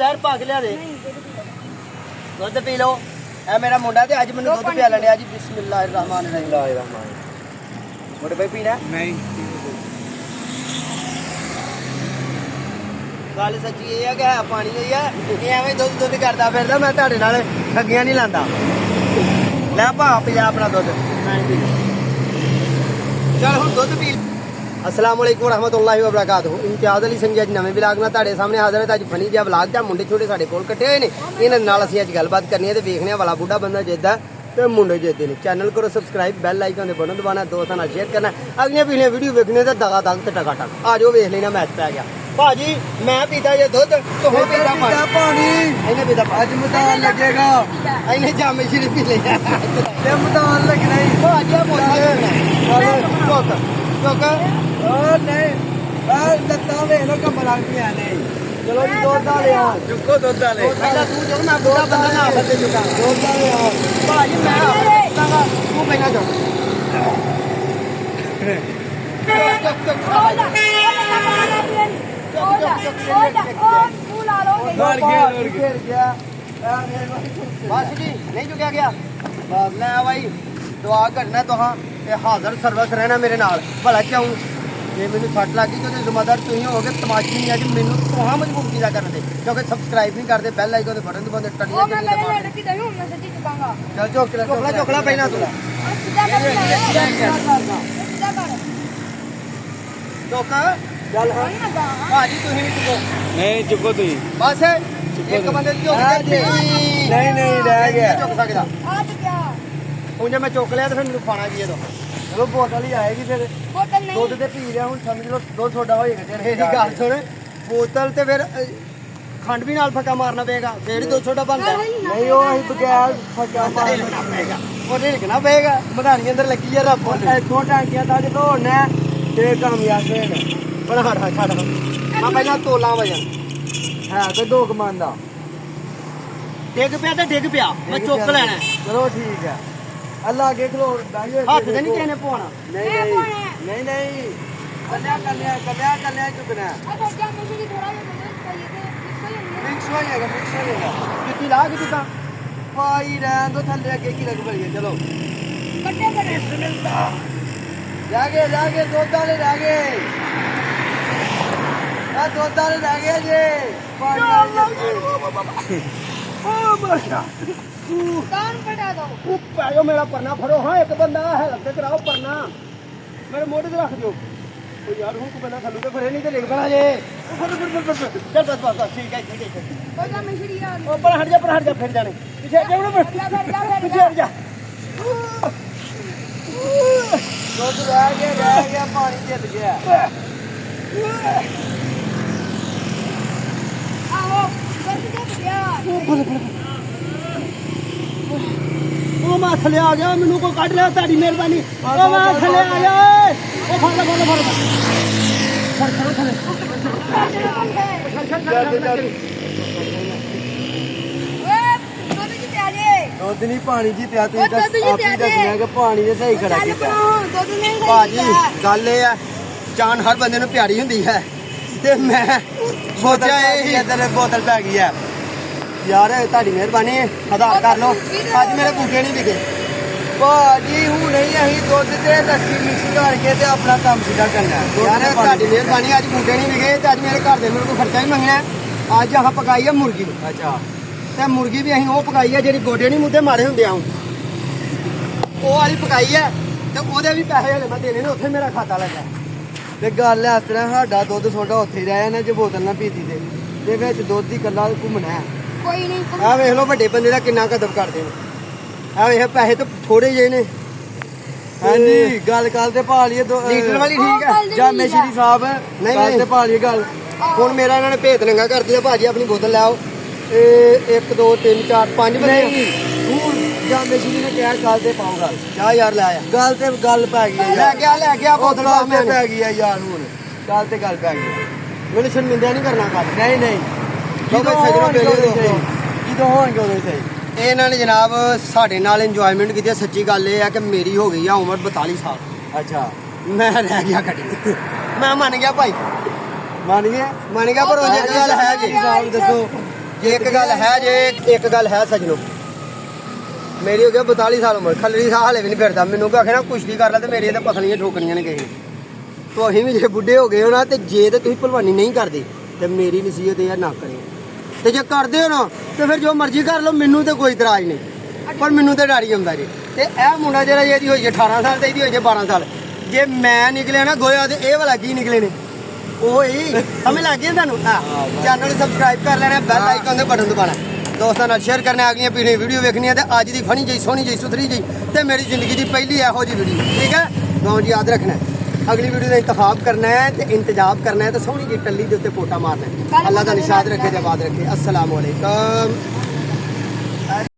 ਜ਼ਹਿਰ ਪਾ ਕੇ ਲਿਆ ਦੇ ਦੁੱਧ ਪੀ ਲਓ ਇਹ ਮੇਰਾ ਮੁੰਡਾ ਤੇ ਅੱਜ ਮੈਨੂੰ ਦੁੱਧ ਪਿਆ ਲੈਣਿਆ ਜੀ ਬਿਸਮਿਲ੍ਲਾਹਿਰਰਹਿਮਾਨਿਰਰਹੀਮ ਮੋਟੇ ਭਾਈ ਪੀਣਾ ਨਹੀਂ ਗੱਲ ਸੱਚੀ ਇਹ ਹੈ ਕਿ ਹੈ ਪਾਣੀ ਹੋਈ ਹੈ ਇਹ ਐਵੇਂ ਦੁੱਧ ਕਰਦਾ ਫਿਰਦਾ ਮੈਂ ਤੁਹਾਡੇ ਨਾਲ ਠੱਗੀਆਂ ਨਹੀਂ ਲਾਂਦਾ ਲੈ ਭਾ ਪਿਆ ਆਪਣਾ ਦੁੱਧ ਚੱਲ ਹੁਣ ਦੁੱਧ ਪੀ अस्सलाम वालेकुम रहमतुल्लाहि व बरकातहू इम्तियाज़ अली संघी अज नवे व्लॉग नाल तुहाडे सामने हाज़र है। अज फनी जिहा व्लॉग दा मुंडे छोटे साडे कोल कट्ठे होए ने इन्हां नाल असीं अज गलबात करनी है ते वेखने वाला बुढ़ा बंदा जिद्दां ते मुंडे जिद्दे ने। चैनल करो सबसक्राइब बैल आइकन दे बटन दबाना दोस्तां नाल शेयर करना अगलियां पिछलियां वीडियो वेखने ते दगा दग ते टका टक आ जाओ वेख लेना मैच पै गया भाजी मैं पीता जे दुध तो हो पीता पानी इन्हें पीता आज मैदान लगेगा इन्हें जामे श्री पी लिया ते मैदान लगना ही भाजी मोटा चौक नहीं लत्ता वेख लो कमर आ गई ने चलो जी दुध वाले आ चुको दुध वाले पहला तू जो मैं बुढ़ा बंदा ना बंदे चुका दुध वाले आ भाजी मैं आपका तू पहना जो बस जी नहीं चुकया गया बस मैं भाई दुआ करना तुहां हाजिर सर्वस रहना मेरे नाल भला क्यों जे मैनू सट लग गई तो जिम्मेदार तुम होगे तमाशी नहीं है जी मैनू तुहां मजबूर कीता करन दे क्योंकि सबसक्राइब नहीं करते बेल आइकन दे बटन दबाते टड़ियां चल चोकला पहना तू चौक चल भाजी तुम भी चुको नहीं चुको तुम बस एक बंदे नहीं रह गया चुक सकदा ਹੁਣ ਜੇ ਮੈਂ ਚੁੱਕ ਲਿਆ ਤਾਂ ਫਿਰ ਮੈਨੂੰ ਖਾਣਾ ਕੀ ਇਹਦਾ ਚਲੋ ਬੋਤਲ ਹੀ ਆਏਗੀ ਫਿਰ ਦੁੱਧ ਤੇ ਪੀ ਰਿਹਾ ਹੁਣ ਸਮਝ ਲਓ ਦੁੱਧ ਤੁਹਾਡਾ ਹੋਏਗਾ ਤੇਰੇ ਇਹਦੀ ਗੱਲ ਸੁਣ ਬੋਤਲ ਤੇ ਫਿਰ ਖੰਡ ਵੀ ਨਾਲ ਫੱਕਾ ਮਾਰਨਾ ਪਏਗਾ ਫੇਰ ਹੀ ਦੁੱਧ ਤੁਹਾਡਾ ਬਣਦਾ नहीं वो ਅਸੀਂ ਬਗੈਰ ਫੱਕਾ ਮਾਰਨਾ ਪਏਗਾ ਉਹ ਢੇਕਣਾ ਪਏਗਾ ਮਧਾਣੀ ਅੰਦਰ ਲੱਗੀ ਆ ਰੱਬ ਇੱਥੋਂ ਟਾਂਕਿਆਂ ਤੱਕ ਧੋਣਾ ਤੇ ਕਾਮਯਾਬ ਹੋਣਾ ਪਰ ਹਟ ਛੱਡ ਮੈਂ ਪਹਿਲਾਂ ਤੋਲਾਂ ਵਜਨ ਹੈ ਤੇ 2 ਕਮਾਨ ਦਾ ਡਿੱਗ ਪਿਆ ਤੇ ਡਿੱਗ ਪਿਆ ਮੈਂ ਚੁੱਕ ਲੈਣਾ ਚਲੋ ਠੀਕ ਹੈ ਅੱਲਾ ਅੱਗੇ ਖਲੋ ਹੱਥ ਤੇ ਨਹੀਂ ਕਿਸੇ ਨੇ ਪਾਉਣਾ ਨਹੀਂ ਕੱਲਿਆ ਚੁੱਕਣਾ ਮਿਕਸ ਹੋ ਜਾਏਗਾ ਕਿੱਤੀ ਲਾ ਕੇ ਦਿੱਤਾ ਪਾਈ ਰਹਿਣ ਦੋ ਥੱਲੇ ਅੱਗੇ ਕੀ ਲੱਗ ਪਈ ਚਲੋ ਰਹਿ ਗਏ ਦੁੱਧ ਵਾਲੇ ਰਹਿ ਗਏ ਆ ਦੁੱਧ ਵਾਲੇ ਰਹਿ ਗਏ ਜੇ ਪਾਣੀ ਵਾਲੇ कान पटा दो पैयो मेरा परना फड़ो हाँ एक बंदा है लगते कराओ परना मेरे मोटे से रख दो तो यार हूँ को बना खलू तो फिर नहीं तो लेके बना जे चल बस ठीक है कोई मिश्री यार ओ पर हट जा फिर जाने पीछे हट जा पीछे हट जा ਦੁੱਧ ਰਹਿ ਗਿਆ ਪਾਣੀ ਜਿੱਤ ਗਿਆ आओ बस दे यार ओ मैं थले आ गया मैनू को कट लिया ताड़ी मेहरबानी ओ मैं थले आ गया ओ ਦੁੱਧ ਨਹੀਂ ਪਾਣੀ ਜਿੱਤਿਆ ਤੁਸੀਂ ਤਾਂ ਆਪੀ ਦੱਸਣਾ ਕਿ ਪਾਣੀ ਨੇ ਸਹੀ ਖੜਾ ਕੀਤਾ ਭਾਜੀ ਗੱਲ ਇਹ ਹੈ ਜਾਨ ਹਰ ਬੰਦੇ ਨੂੰ ਪਿਆਰੀ ਹੁੰਦੀ ਹੈ ਤੇ ਮੈਂ ਸੋਚਿਆ ਇਹ ਇੱਧਰ ਬੋਤਲ ਪੈ ਗਈ ਹੈ ਯਾਰ ਤੁਹਾਡੀ ਮਿਹਰਬਾਨੀ ਆਧਾਰ ਕਰ ਲਓ ਅੱਜ ਮੇਰੇ ਬੂਟੇ ਨਹੀਂ ਵਿਕੇ ਭਾਜੀ ਹੁਣ ਨਹੀਂ ਅਸੀਂ ਦੁੱਧ ਤੇ ਲੱਸੀ ਮਿਕਸ ਕਰਕੇ ਤੇ ਆਪਣਾ ਕੰਮ ਸਿੱਧਾ ਕਰਨਾ ਯਾਰ ਤੁਹਾਡੀ ਮਿਹਰਬਾਨੀ ਅੱਜ ਬੂਟੇ ਨਹੀਂ ਵਿਕੇ ਤੇ ਅੱਜ ਮੇਰੇ ਘਰ ਦੇ ਮੇਰੇ ਕੋਲ ਖਰਚਾ ਹੀ ਮੰਗਣਾ ਅੱਜ ਆਹ ਪਕਾਈ ਹੈ ਮੁਰਗੀ ਅੱਛਾ ਤੇ ਮੁਰਗੀ ਵੀ ਅਸੀਂ ਉਹ ਪਕਾਈ ਹੈ ਜਿਹੜੀ ਗੋਡੇ ਨਹੀਂ ਮੁੱਦੇ ਮਾਰੇ ਹੁੰਦੇ ਆ ਉਹ ਵਾਲੀ ਪਕਾਈ ਹੈ ਤੇ ਉਹਦੇ ਵੀ ਪੈਸੇ ਹਲੇ ਮੈਂ ਦੇਣੇ ਨੇ ਉੱਥੇ ਮੇਰਾ ਖਾਤਾ ਲੱਗਾ ਤੇ ਗੱਲ ਇਸ ਤਰ੍ਹਾਂ ਸਾਡਾ ਦੁੱਧ ਤੁਹਾਡਾ ਉੱਥੇ ਹੀ ਰਹਿ ਜਾਣਾ ਜੇ ਬੋਤਲ ਨਾ ਪੀਤੀ ਤੇ ਵਿੱਚ ਦੁੱਧ ਹੀ ਕੱਲਾ ਘੁੰਮਣਾ ਹੈ कोई नहीं ਆ ਵੇਖ ਲਓ ਵੱਡੇ ਬੰਦੇ ਦਾ ਕਿੰਨਾ ਕਦਮ ਕਰਦੇ ਨੇ ਆ ਵੇਖ ਪੈਸੇ ਤਾਂ ਥੋੜੇ ਜਿਹੇ ਨੇ ਹਾਂਜੀ ਗੱਲ ਤੇ ਪਾ ਲਈਏ ਲੀਟਰ ਵਾਲੀ ਠੀਕ ਹੈ ਜਾਮੇ ਸ਼੍ਰੀ ਸਾਹਿਬ ਨਹੀਂ, ਗੱਲ ਤੇ ਨਹੀਂ। ਪਾ ਲਈਏ ਗੱਲ ਹੁਣ ਮੇਰਾ ਇਹਨਾਂ ਨੇ ਭੇਤ ਨੰਗਾ ਕਰ ਦਿਆ ਭਾਜੀ ਆਪਣੀ ਬੋਤਲ ਲੈ ਆਓ ਇਹ 1 2 3 4 5 ਬੰਦੇ ਨਹੀਂ ਹੁਣ ਜਾਮੇ ਸ਼੍ਰੀ ਨੇ ਕਿਹਾ ਗੱਲ ਤੇ ਪਾਓ ਗੱਲ ਜਾ ਯਾਰ ਲੈ ਆ ਗੱਲ ਤੇ ਗੱਲ ਪੈ ਗਈ ਹੈ ਲੈ ਕੇ ਆ ਬੋਤਲ ਗੱਲ ਮੈਂ ਤੇ ਪੈ ਗਈ ਹੈ ਯਾਰ ਹੁਣ ਗੱਲ ਤੇ ਗੱਲ ਪੈ ਗਈ ਮੈਨੂੰ ਸ਼ਰਮਿੰਦਾ ਨਹੀਂ ਕਰਨਾ ਕਰ ਨਹੀਂ ਜਦੋਂ ਹੋਣਗੇ ਉਦੋਂ ਸਹੀ। ਜਦੋਂ ਹੋਣਗੇ ਉਦੋਂ ਸਹੀ ਇਹਨਾਂ ਨੇ ਜਨਾਬ ਸਾਡੇ ਨਾਲ ਇੰਜੋਇਮੈਂਟ ਕੀਤੀ। ਸੱਚੀ ਗੱਲ ਇਹ ਹੈ ਕਿ ਮੇਰੀ ਹੋ ਗਈ ਆ ਉਮਰ 42 ਸਾਲ ਅੱਛਾ ਮੈਂ ਰਹਿ ਗਿਆ ਗੱਡੀ ਮੈਂ ਮੰਨ ਗਿਆ ਭਾਈ ਮੰਨ ਗਏ ਮੰਨ ਗਿਆ ਪਰ ਉਹ ਜਿਹੜੀ ਗੱਲ ਹੈ ਜੀ ਸਾਹਿਬ ਦੱਸੋ ਜੇ ਇੱਕ ਗੱਲ ਹੈ ਸਜਣੋ, ਮੇਰੀ ਹੋ ਗਿਆ 42 ਸਾਲ ਉਮਰ, ਖੱਲਰੀ ਸਾਹ ਹਲੇ ਵੀ ਨਹੀਂ ਫਿਰਦਾ। ਮੈਨੂੰ ਆਖੇ ਨਾ ਕੁਸ਼ਤੀ ਕਰ ਲੈ ਤੇ ਮੇਰੀਆਂ ਤਾਂ ਪਸਲੀਆਂ ਠੋਕਣੀਆਂ ਨੇ ਕਿਸੇ ਤੋਂ। ਅਸੀਂ ਵੀ ਜੇ ਬੁੱਢੇ ਹੋ ਗਏ ਹੋ ਨਾ, ਤੇ ਜੇ ਤੇ ਤੁਸੀਂ ਭਲਵਾਨੀ ਨਹੀਂ ਕਰਦੇ ਤੇ ਮੇਰੀ ਨਸੀਹਤ ਇਹ ਆ ਨਾ ਕਰਿਓ, ਤੇ ਜੇ ਕਰਦੇ ਹੋ ਨਾ ਤੇ ਫਿਰ ਜੋ ਮਰਜ਼ੀ ਕਰ ਲਓ, ਮੈਨੂੰ ਤੇ ਕੋਈ ਇਤਰਾਜ਼ ਨਹੀਂ, ਪਰ ਮੈਨੂੰ ਤੇ ਡਰ ਹੀ ਹੁੰਦਾ ਜੀ। ਤੇ ਇਹ ਮੁੰਡਾ ਜਿਹੜਾ ਜੀ ਇਹਦੀ ਹੋਈ 18 ਸਾਲ ਤੇ ਇਹਦੀ ਹੋਈ 12 ਸਾਲ, ਜੇ ਮੈਂ ਨਿਕਲਿਆ ਨਾ ਗੋਇਆ ਤੇ ਇਹ ਵਾਲਾ ਕੀ ਨਿਕਲੇ ਨੇ ਉਹ ਹੀ ਸਮਝ ਲੱਗ ਗਈ ਤੁਹਾਨੂੰ। ਚੈਨਲ ਨੂੰ ਸਬਸਕ੍ਰਾਈਬ ਕਰ ਲੈਣਾ, ਬੈਲ ਆਈਕਨ ਦੇ ਬਟਨ ਦਬਾਉਣਾ, ਦੋਸਤਾਂ ਨਾਲ ਸ਼ੇਅਰ ਕਰਨਾ, ਅਗਲੀਆਂ ਪੀੜ੍ਹੀਆਂ ਵੀਡੀਓ ਵੇਖਣੀਆਂ ਤੇ ਅੱਜ ਦੀ ਫਨੀ ਜਿਹੀ ਸੋਹਣੀ ਜਿਹੀ ਸੁਥਰੀ ਜਿਹੀ ਤੇ ਮੇਰੀ ਜ਼ਿੰਦਗੀ ਦੀ ਪਹਿਲੀ ਇਹੋ ਜਿਹੀ ਵੀਡੀਓ, ਠੀਕ ਹੈ। ਗਾਉਂ ਜੀ ਯਾਦ ਰੱਖਣਾ, ਅਗਲੀ ਵੀਡੀਓ ਦਾ ਇੰਤਖਾਬ ਕਰਨਾ ਹੈ ਤੇ ਇੰਤਜ਼ਾਮ ਕਰਨਾ ਹੈ ਤੇ ਸੋਹਣੀ ਜਿਹੀ ਟੱਲੀ ਦੇ ਉੱਤੇ ਪੋਟਾ ਮਾਰਨਾ ਹੈ। ਅੱਲਾਹ ਦਾ ਨਿਸ਼ਾਦ ਰੱਖੇ ਤੇ ਆਬਾਦ ਰੱਖੇ। अस्सलाम वालेकुम।